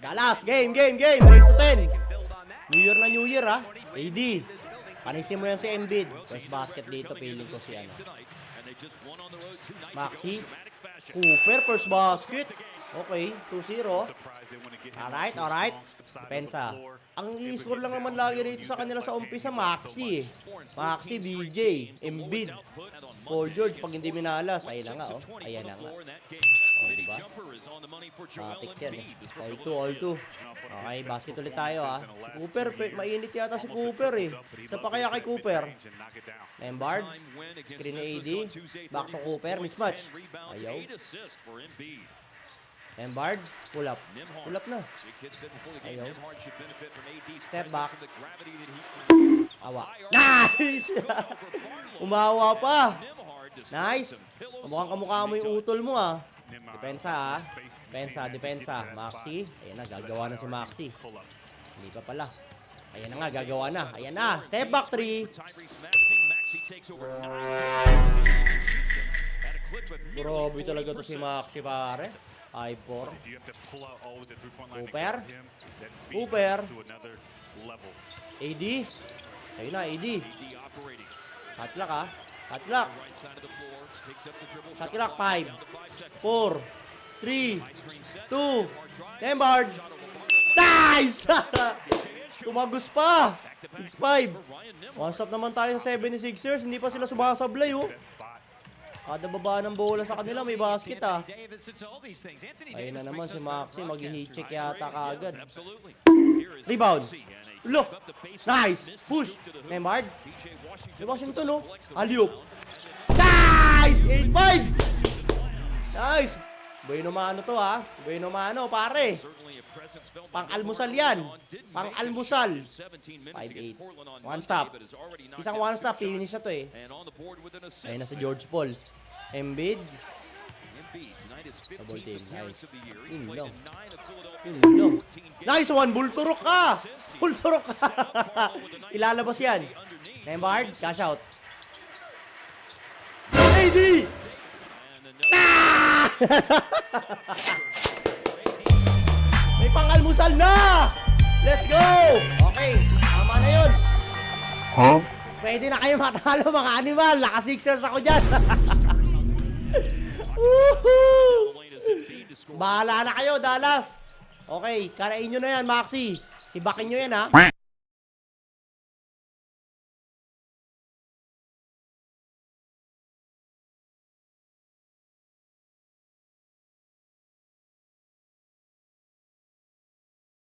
Dallas, game. Race to 10. New Year na New Year, ha. AD. Panisin mo yan si Embiid. First basket dito, feeling ko si ano. Maxi. Cooper, first basket. Okay, 2-0. Alright. Depensa. Ang i-score lang naman lagi dito sa kanila sa umpisa, Maxi. Maxi, BJ, Embiid, Paul George, pag hindi minalas. Ayan na nga, oh. Ayan na nga. Oh, diba? Matik yan, eh. All 2. Okay, basket ulit tayo, ha. Si Cooper, mainit yata si Cooper, eh. Isa pa kaya kay Cooper. Lambard. Screen ni AD. Back to Cooper. Mismatch. Ayaw. Lambard. Pull up. Pull up na. Ayaw. Step back. Awa. Nice! Umawa pa. Nice. Mukhang kamukha mo yung utol mo, ah. Depensa, ha. Depensa. Maxi. Ayan na, gagawa na si Maxi. Hindi pa pala. Ayan na nga, gagawa na. Ayan na. Step back 3. Grabe talaga to si Maxi, pare. 5-4. Cooper. AD. Ayun na, AD. Shot clock, ha. Shot clock. 5, 4, 3, 2, Lambard. Nice! Tumagos pa. 6-5. One stop naman tayo sa 76ers. Hindi pa sila sumasablay, oh. Kada baba ng bola sa kanila, may basket, ah. Ayun na naman si Maxi. Mag-heat check yata kaagad. Rebound. Look. Nice. Push. Lambard. Si Washington, oh. Alley-oop. Nice! 8-5. Nice. Bueno mano to, ha. Bueno mano, pare. Pang-almusal yan. Pang-almusal. 5-8. One stop. Isang one stop. Finish na to, eh. Ayun na si George Paul. Embiid. Double team. Nice. Inlong. Nice one. Bulturok ka. Ilalabas yan. Lambard. Cash out. AD! Ah! May pang-almusal na! Let's go! Okay, tama na yun. Huh? Pwede na kayo matalo, mga animal. Naka-Sixers ako dyan. Bahala na kayo, Dallas. Okay, karain nyo na yan, Maxi. Sibakin nyo yan, ha.